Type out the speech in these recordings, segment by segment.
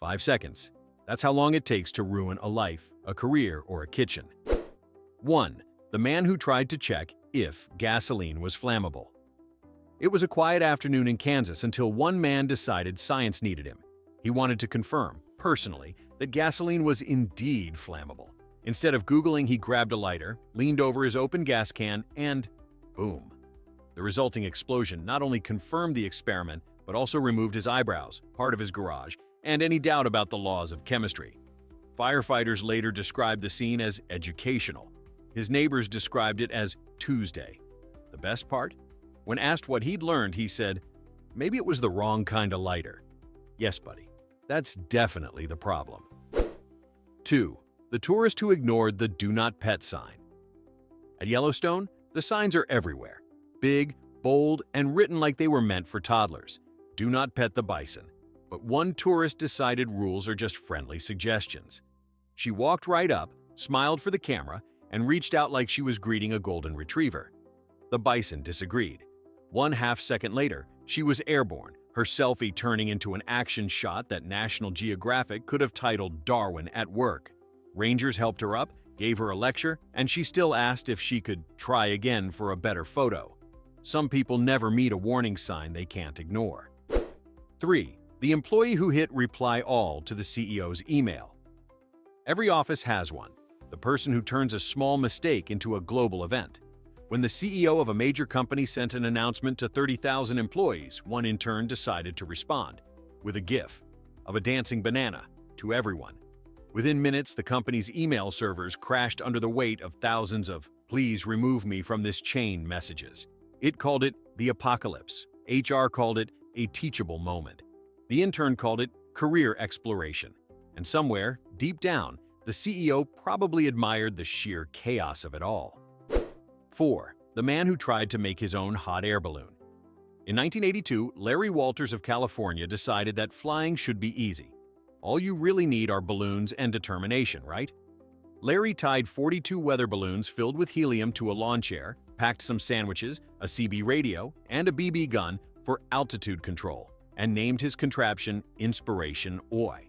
5 seconds. That's how long it takes to ruin a life, a career, or a kitchen. 1. The man who tried to check if gasoline was flammable. It was a quiet afternoon in Kansas until one man decided science needed him. He wanted to confirm, personally, that gasoline was indeed flammable. Instead of Googling, he grabbed a lighter, leaned over his open gas can, and boom. The resulting explosion not only confirmed the experiment, but also removed his eyebrows, part of his garage, and any doubt about the laws of chemistry. Firefighters later described the scene as educational. His neighbors described it as Tuesday. The best part? When asked what he'd learned, he said, "Maybe it was the wrong kind of lighter." Yes, buddy, that's definitely the problem. 2. The tourist who ignored the "Do Not Pet" sign. At Yellowstone, the signs are everywhere. Big, bold, and written like they were meant for toddlers. Do not pet the bison. But one tourist decided rules are just friendly suggestions. She walked right up, smiled for the camera, and reached out like she was greeting a golden retriever. The bison disagreed. 1/2 second later, she was airborne, her selfie turning into an action shot that National Geographic could have titled "Darwin at Work." Rangers helped her up, gave her a lecture, and she still asked if she could try again for a better photo. Some people never meet a warning sign they can't ignore. 3. The employee who hit "Reply All" to the CEO's email. Every office has one, the person who turns a small mistake into a global event. When the CEO of a major company sent an announcement to 30,000 employees, one intern decided to respond with a GIF of a dancing banana to everyone. Within minutes, the company's email servers crashed under the weight of thousands of "please remove me from this chain" messages. It called it the apocalypse. HR called it a teachable moment. The intern called it career exploration. And somewhere, deep down, the CEO probably admired the sheer chaos of it all. 4. The man who tried to make his own hot air balloon. In 1982, Larry Walters of California decided that flying should be easy. All you really need are balloons and determination, right? Larry tied 42 weather balloons filled with helium to a lawn chair, packed some sandwiches, a CB radio, and a BB gun for altitude control, and named his contraption Inspiration Oi.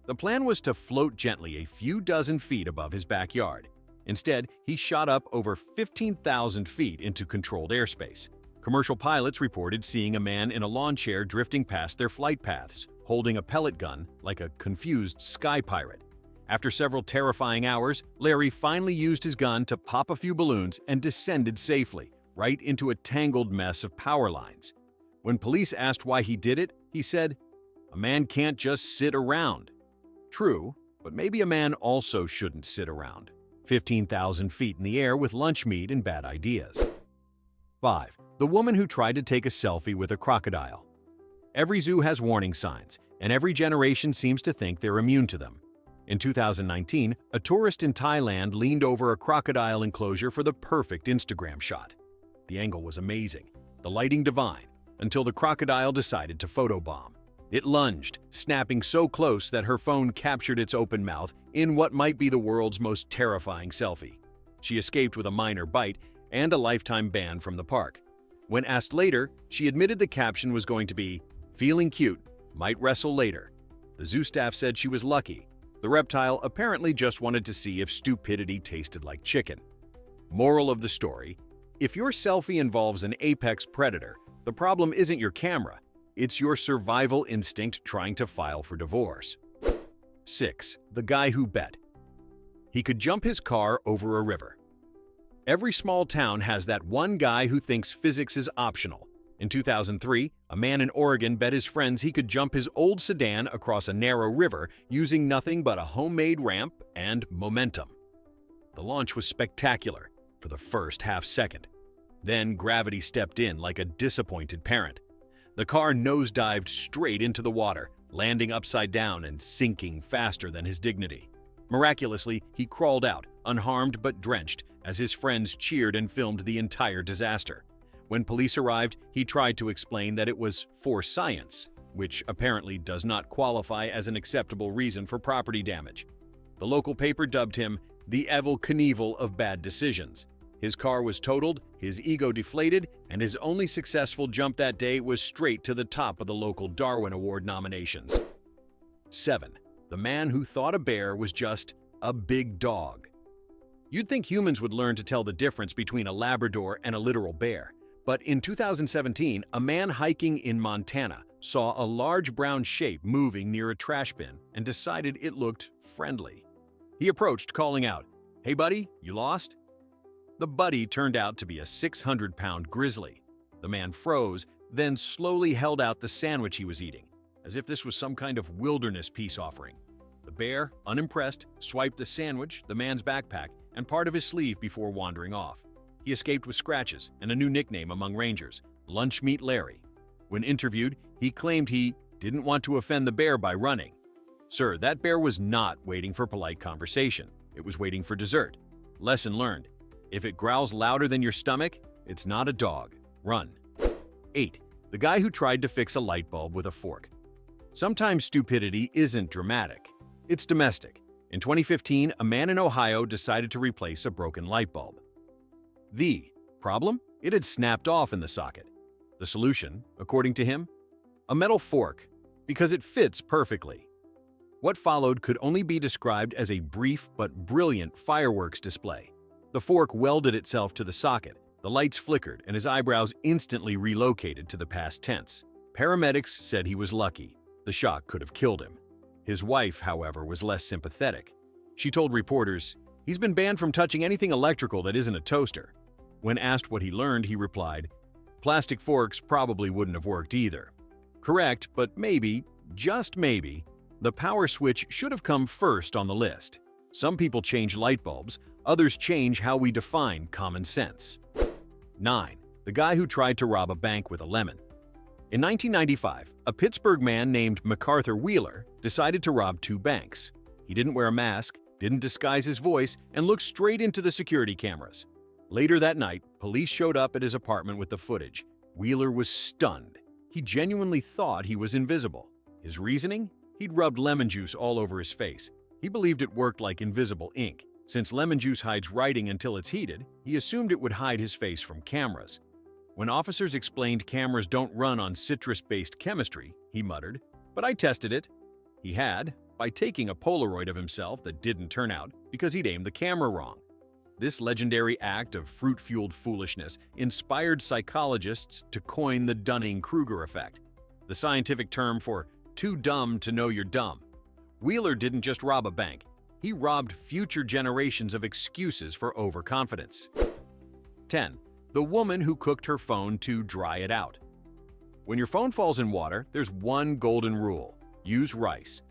The plan was to float gently a few dozen feet above his backyard. Instead, he shot up over 15,000 feet into controlled airspace. Commercial pilots reported seeing a man in a lawn chair drifting past their flight paths, holding a pellet gun like a confused sky pirate. After several terrifying hours, Larry finally used his gun to pop a few balloons and descended safely, right into a tangled mess of power lines. When police asked why he did it, he said, "A man can't just sit around." True, but maybe a man also shouldn't sit around. 15,000 feet in the air with lunch meat and bad ideas. 5. The woman who tried to take a selfie with a crocodile. Every zoo has warning signs, and every generation seems to think they're immune to them. In 2019, a tourist in Thailand leaned over a crocodile enclosure for the perfect Instagram shot. The angle was amazing, the lighting divine, until the crocodile decided to photobomb. It lunged, snapping so close that her phone captured its open mouth in what might be the world's most terrifying selfie. She escaped with a minor bite and a lifetime ban from the park. When asked later, she admitted the caption was going to be, "Feeling cute, might wrestle later." The zoo staff said she was lucky. The reptile apparently just wanted to see if stupidity tasted like chicken. Moral of the story: if your selfie involves an apex predator, the problem isn't your camera. It's your survival instinct trying to file for divorce. 6. The guy who bet he could jump his car over a river. Every small town has that one guy who thinks physics is optional. In 2003, a man in Oregon bet his friends he could jump his old sedan across a narrow river using nothing but a homemade ramp and momentum. The launch was spectacular for the first half second. Then gravity stepped in like a disappointed parent. The car nosedived straight into the water, landing upside down and sinking faster than his dignity. Miraculously, he crawled out, unharmed but drenched, as his friends cheered and filmed the entire disaster. When police arrived, he tried to explain that it was for science, which apparently does not qualify as an acceptable reason for property damage. The local paper dubbed him the Evel Knievel of bad decisions. His car was totaled, his ego deflated, and his only successful jump that day was straight to the top of the local Darwin Award nominations. 7. The man who thought a bear was just a big dog. You'd think humans would learn to tell the difference between a Labrador and a literal bear. But in 2017, a man hiking in Montana saw a large brown shape moving near a trash bin and decided it looked friendly. He approached, calling out, "Hey buddy, you lost?" The buddy turned out to be a 600-pound grizzly. The man froze, then slowly held out the sandwich he was eating, as if this was some kind of wilderness peace offering. The bear, unimpressed, swiped the sandwich, the man's backpack, and part of his sleeve before wandering off. He escaped with scratches and a new nickname among rangers, Lunch Meat Larry. When interviewed, he claimed he didn't want to offend the bear by running. Sir, that bear was not waiting for polite conversation. It was waiting for dessert. Lesson learned. If it growls louder than your stomach, it's not a dog. Run. 8. The guy who tried to fix a light bulb with a fork. Sometimes stupidity isn't dramatic. It's domestic. In 2015, a man in Ohio decided to replace a broken light bulb. The problem? It had snapped off in the socket. The solution, according to him? A metal fork, because it fits perfectly. What followed could only be described as a brief but brilliant fireworks display. The fork welded itself to the socket, the lights flickered, and his eyebrows instantly relocated to the past tense. Paramedics said he was lucky. The shock could have killed him. His wife, however, was less sympathetic. She told reporters, "He's been banned from touching anything electrical that isn't a toaster." When asked what he learned, he replied, "Plastic forks probably wouldn't have worked either." Correct, but maybe, just maybe, the power switch should have come first on the list. Some people change light bulbs, others change how we define common sense. 9. The guy who tried to rob a bank with a lemon. In 1995, a Pittsburgh man named MacArthur Wheeler decided to rob 2 banks. He didn't wear a mask, didn't disguise his voice, and looked straight into the security cameras. Later that night, police showed up at his apartment with the footage. Wheeler was stunned. He genuinely thought he was invisible. His reasoning? He'd rubbed lemon juice all over his face. He believed it worked like invisible ink. Since lemon juice hides writing until it's heated, he assumed it would hide his face from cameras. When officers explained cameras don't run on citrus-based chemistry, he muttered, "But I tested it." He had, by taking a Polaroid of himself that didn't turn out because he'd aimed the camera wrong. This legendary act of fruit-fueled foolishness inspired psychologists to coin the Dunning-Kruger effect, the scientific term for too dumb to know you're dumb. Wheeler didn't just rob a bank. He robbed future generations of excuses for overconfidence. 10. The woman who cooked her phone to dry it out. When your phone falls in water, there's one golden rule: use rice.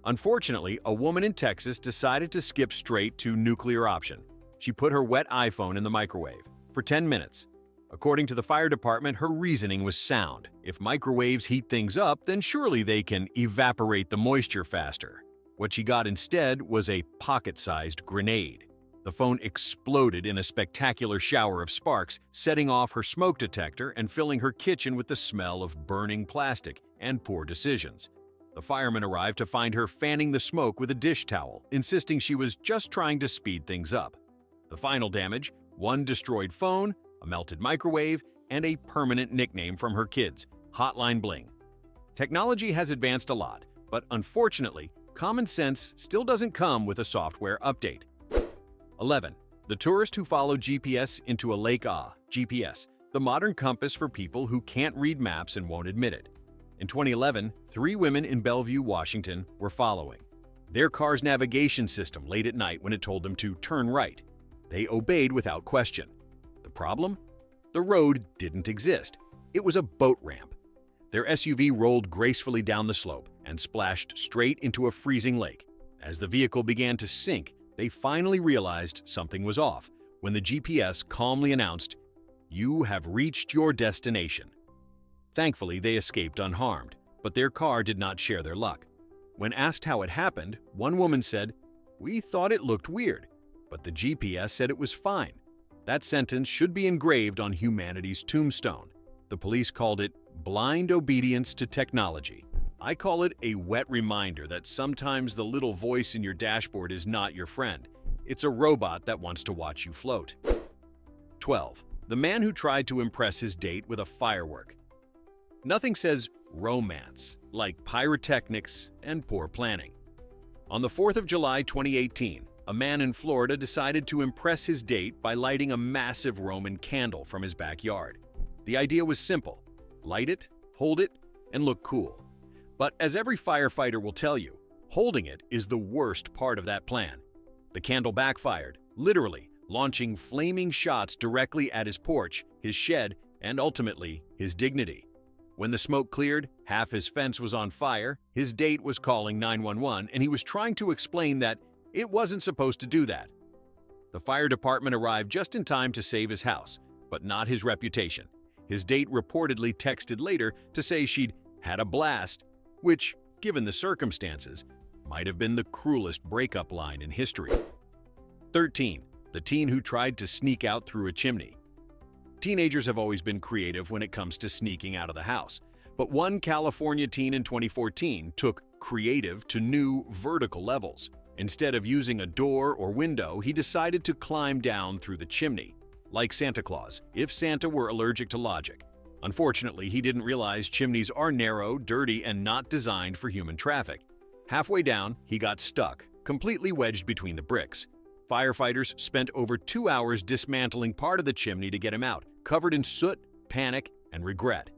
Unfortunately, a woman in Texas decided to skip straight to nuclear option. She put her wet iPhone in the microwave for 10 minutes. According to the fire department, her reasoning was sound. If microwaves heat things up, then surely they can evaporate the moisture faster. What she got instead was a pocket-sized grenade. The phone exploded in a spectacular shower of sparks, setting off her smoke detector and filling her kitchen with the smell of burning plastic and poor decisions. The firemen arrived to find her fanning the smoke with a dish towel, insisting she was just trying to speed things up. The final damage: one destroyed phone, a melted microwave, and a permanent nickname from her kids, Hotline Bling. Technology has advanced a lot, but unfortunately, common sense still doesn't come with a software update. 11. The tourist who followed GPS into a lake. GPS, the modern compass for people who can't read maps and won't admit it. In 2011, 3 women in Bellevue, Washington, were following their car's navigation system late at night when it told them to turn right. They obeyed without question. The problem? The road didn't exist. It was a boat ramp. Their SUV rolled gracefully down the slope and splashed straight into a freezing lake. As the vehicle began to sink, they finally realized something was off when the GPS calmly announced, "You have reached your destination." Thankfully, they escaped unharmed, but their car did not share their luck. When asked how it happened, one woman said, "We thought it looked weird, but the GPS said it was fine." That sentence should be engraved on humanity's tombstone. The police called it blind obedience to technology. I call it a wet reminder that sometimes the little voice in your dashboard is not your friend. It's a robot that wants to watch you float. 12. The man who tried to impress his date with a firework. Nothing says romance like pyrotechnics and poor planning. On the 4th of July 2018, a man in Florida decided to impress his date by lighting a massive Roman candle from his backyard. The idea was simple: light it, hold it, and look cool. But as every firefighter will tell you, holding it is the worst part of that plan. The candle backfired, literally launching flaming shots directly at his porch, his shed, and ultimately his dignity. When the smoke cleared, half his fence was on fire, his date was calling 911, and he was trying to explain that it wasn't supposed to do that. The fire department arrived just in time to save his house, but not his reputation. His date reportedly texted later to say she'd had a blast, which, given the circumstances, might have been the cruelest breakup line in history. 13. The teen who tried to sneak out through a chimney. Teenagers have always been creative when it comes to sneaking out of the house, but one California teen in 2014 took creative to new vertical levels. Instead of using a door or window, he decided to climb down through the chimney, like Santa Claus, if Santa were allergic to logic. Unfortunately, he didn't realize chimneys are narrow, dirty, and not designed for human traffic. Halfway down, he got stuck, completely wedged between the bricks. Firefighters spent over 2 hours dismantling part of the chimney to get him out, covered in soot, panic, and regret.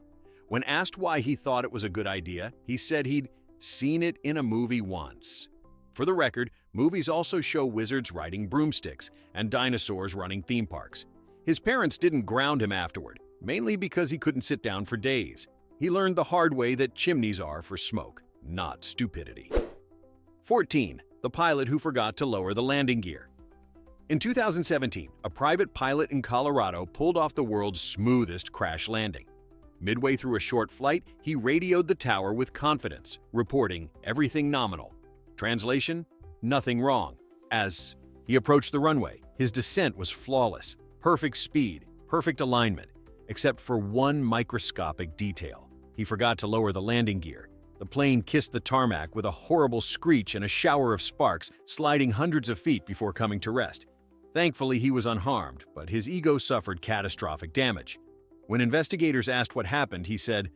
When asked why he thought it was a good idea, he said he'd seen it in a movie once. For the record, movies also show wizards riding broomsticks and dinosaurs running theme parks. His parents didn't ground him afterward, mainly because he couldn't sit down for days. He learned the hard way that chimneys are for smoke, not stupidity. 14. The pilot who forgot to lower the landing gear. In 2017, a private pilot in Colorado pulled off the world's smoothest crash landing. Midway through a short flight, he radioed the tower with confidence, reporting everything nominal. Translation: nothing wrong. As he approached the runway, his descent was flawless, perfect speed, perfect alignment, except for one microscopic detail. He forgot to lower the landing gear. The plane kissed the tarmac with a horrible screech and a shower of sparks, sliding hundreds of feet before coming to rest. Thankfully, he was unharmed, but his ego suffered catastrophic damage. When investigators asked what happened, he said,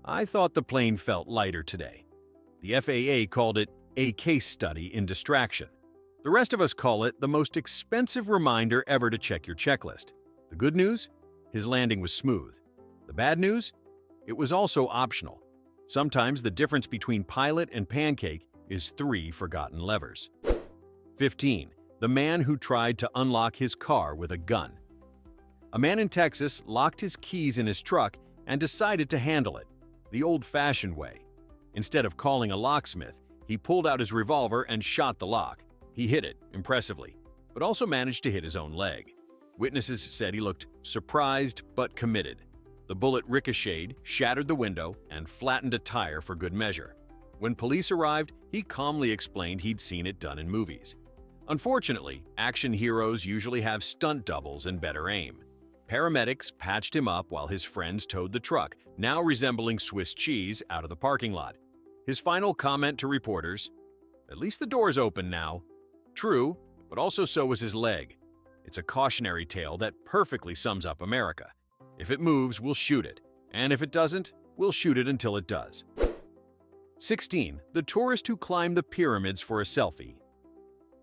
"I thought the plane felt lighter today." The FAA called it a case study in distraction. The rest of us call it the most expensive reminder ever to check your checklist. The good news? His landing was smooth. The bad news? It was also optional. Sometimes the difference between pilot and pancake is 3 forgotten levers. 15. The man who tried to unlock his car with a gun. A man in Texas locked his keys in his truck and decided to handle it the old-fashioned way. Instead of calling a locksmith, he pulled out his revolver and shot the lock. He hit it impressively, but also managed to hit his own leg. Witnesses said he looked surprised but committed. The bullet ricocheted, shattered the window, and flattened a tire for good measure. When police arrived, he calmly explained he'd seen it done in movies. Unfortunately, action heroes usually have stunt doubles and better aim. Paramedics patched him up while his friends towed the truck, now resembling Swiss cheese, out of the parking lot. His final comment to reporters: "At least the door's open now." True, but also so was his leg. It's a cautionary tale that perfectly sums up America. If it moves, we'll shoot it, and if it doesn't, we'll shoot it until it does. 16. The tourist who climbed the pyramids for a selfie.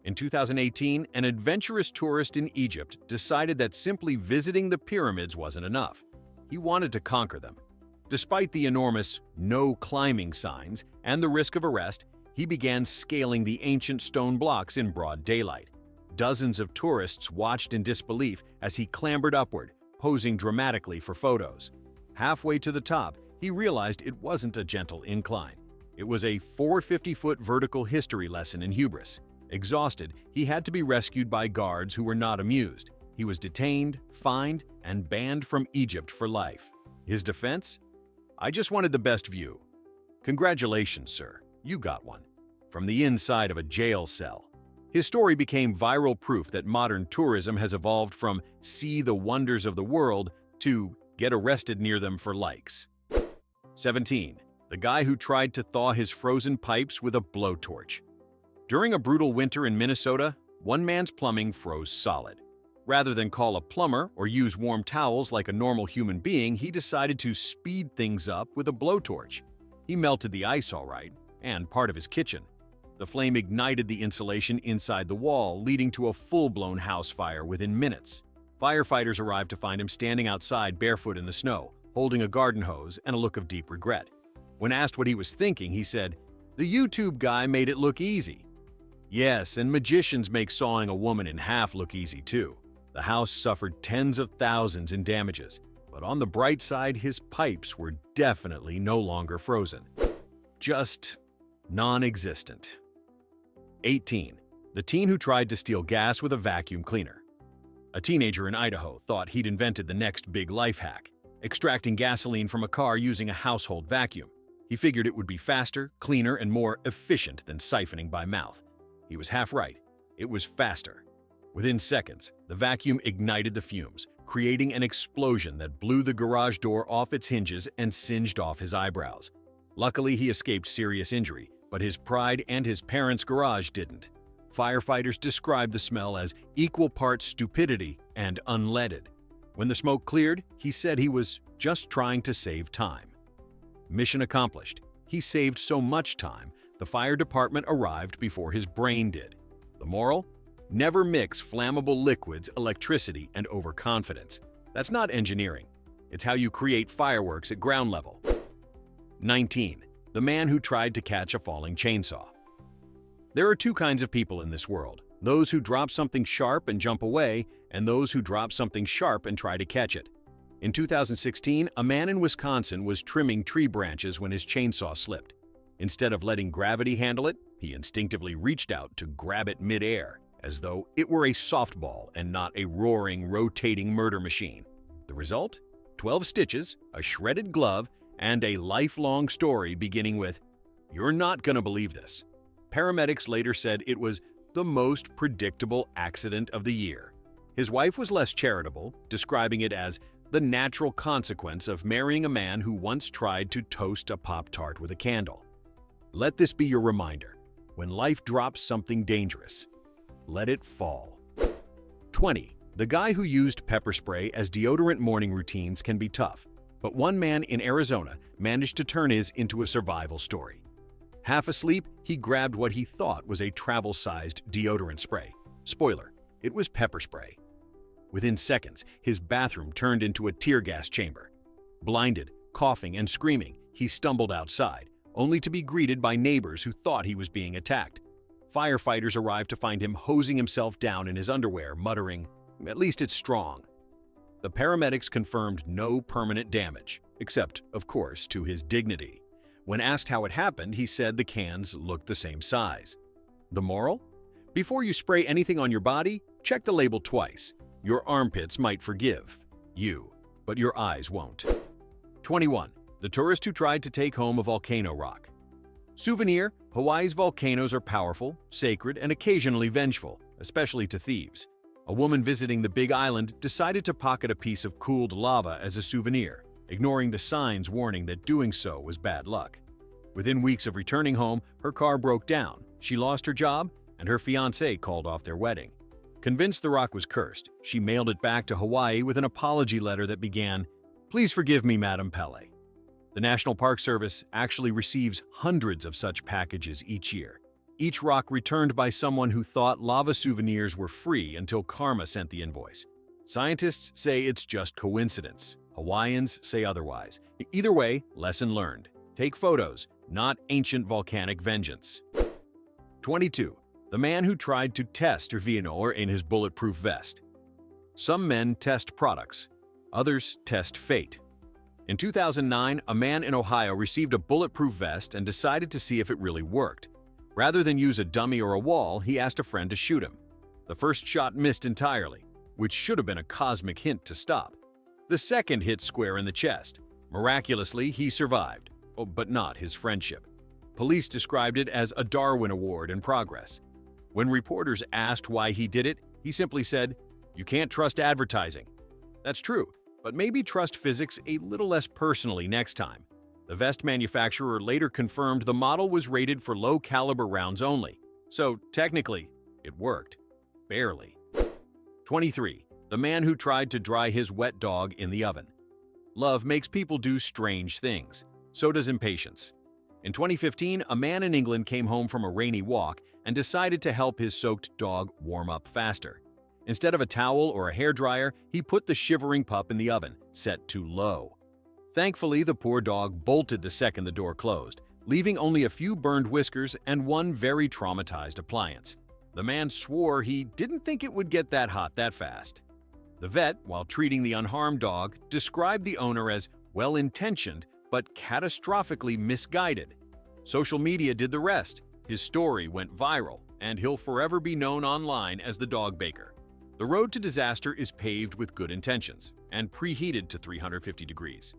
In 2018, an adventurous tourist in Egypt decided that simply visiting the pyramids wasn't enough. He wanted to conquer them. Despite the enormous "no climbing" signs and the risk of arrest, he began scaling the ancient stone blocks in broad daylight. Dozens of tourists watched in disbelief as he clambered upward, posing dramatically for photos. Halfway to the top, he realized it wasn't a gentle incline. It was a 450-foot vertical history lesson in hubris. Exhausted, he had to be rescued by guards who were not amused. He was detained, fined, and banned from Egypt for life. His defense? "I just wanted the best view." Congratulations, sir. You got one. From the inside of a jail cell. His story became viral proof that modern tourism has evolved from "see the wonders of the world" to "get arrested near them for likes." 17. The guy who tried to thaw his frozen pipes with a blowtorch. During a brutal winter in Minnesota, one man's plumbing froze solid. Rather than call a plumber or use warm towels like a normal human being, he decided to speed things up with a blowtorch. He melted the ice all right, and part of his kitchen. The flame ignited the insulation inside the wall, leading to a full-blown house fire within minutes. Firefighters arrived to find him standing outside barefoot in the snow, holding a garden hose and a look of deep regret. When asked what he was thinking, he said, "The YouTube guy made it look easy." Yes, and magicians make sawing a woman in half look easy too. The house suffered tens of thousands in damages, but on the bright side, his pipes were definitely no longer frozen. Just non-existent. 18. The teen who tried to steal gas with a vacuum cleaner. A teenager in Idaho thought he'd invented the next big life hack, extracting gasoline from a car using a household vacuum. He figured it would be faster, cleaner, and more efficient than siphoning by mouth. He was half right. It was faster. Within seconds, the vacuum ignited the fumes, creating an explosion that blew the garage door off its hinges and singed off his eyebrows. Luckily, he escaped serious injury, but his pride and his parents' garage didn't. Firefighters described the smell as equal parts stupidity and unleaded. When the smoke cleared, he said he was just trying to save time. Mission accomplished. He saved so much time, the fire department arrived before his brain did. The moral? Never mix flammable liquids, electricity, and overconfidence. That's not engineering. It's how you create fireworks at ground level. 19. The man who tried to catch a falling chainsaw. There are two kinds of people in this world: those who drop something sharp and jump away, and those who drop something sharp and try to catch it. In 2016, a man in Wisconsin was trimming tree branches when his chainsaw slipped. Instead of letting gravity handle it, he instinctively reached out to grab it mid-air, as though it were a softball and not a roaring, rotating murder machine. The result? 12 stitches, a shredded glove, and a lifelong story beginning with, "You're not gonna believe this." Paramedics later said it was the most predictable accident of the year. His wife was less charitable, describing it as the natural consequence of marrying a man who once tried to toast a Pop-Tart with a candle. Let this be your reminder. When life drops something dangerous, let it fall. 20. The guy who used pepper spray as deodorant morning routines can be tough, but one man in Arizona managed to turn his into a survival story. Half asleep, he grabbed what he thought was a travel-sized deodorant spray. Spoiler, it was pepper spray. Within seconds, his bathroom turned into a tear gas chamber. Blinded, coughing, and screaming, he stumbled outside, only to be greeted by neighbors who thought he was being attacked. Firefighters arrived to find him hosing himself down in his underwear, muttering, "At least it's strong." The paramedics confirmed no permanent damage, except, of course, to his dignity. When asked how it happened, he said the cans looked the same size. The moral? Before you spray anything on your body, check the label twice. Your armpits might forgive you, but your eyes won't. 21. The tourist who tried to take home a volcano rock. Souvenir: Hawaii's volcanoes are powerful, sacred, and occasionally vengeful, especially to thieves. A woman visiting the Big Island decided to pocket a piece of cooled lava as a souvenir, ignoring the signs warning that doing so was bad luck. Within weeks of returning home, her car broke down, she lost her job, and her fiancé called off their wedding. Convinced the rock was cursed, she mailed it back to Hawaii with an apology letter that began, "Please forgive me, Madam Pele." The National Park Service actually receives hundreds of such packages each year. Each rock returned by someone who thought lava souvenirs were free until karma sent the invoice. Scientists say it's just coincidence. Hawaiians say otherwise. Either way, lesson learned. Take photos, not ancient volcanic vengeance. 22. The man who tried to test Veinor in his bulletproof vest. Some men test products, others test fate. In 2009, a man in Ohio received a bulletproof vest and decided to see if it really worked. Rather than use a dummy or a wall, he asked a friend to shoot him. The first shot missed entirely, which should have been a cosmic hint to stop. The second hit square in the chest. Miraculously, he survived, but not his friendship. Police described it as a Darwin Award in progress. When reporters asked why he did it, he simply said, "You can't trust advertising." That's true, but maybe trust physics a little less personally next time. The vest manufacturer later confirmed the model was rated for low-caliber rounds only, so technically, it worked. Barely. 23. The man who tried to dry his wet dog in the oven. Love makes people do strange things. So does impatience. In 2015, a man in England came home from a rainy walk and decided to help his soaked dog warm up faster. Instead of a towel or a hairdryer, he put the shivering pup in the oven, set to low. Thankfully, the poor dog bolted the second the door closed, leaving only a few burned whiskers and one very traumatized appliance. The man swore he didn't think it would get that hot that fast. The vet, while treating the unharmed dog, described the owner as well-intentioned but catastrophically misguided. Social media did the rest. His story went viral, and he'll forever be known online as the dog baker. The road to disaster is paved with good intentions and preheated to 350 degrees.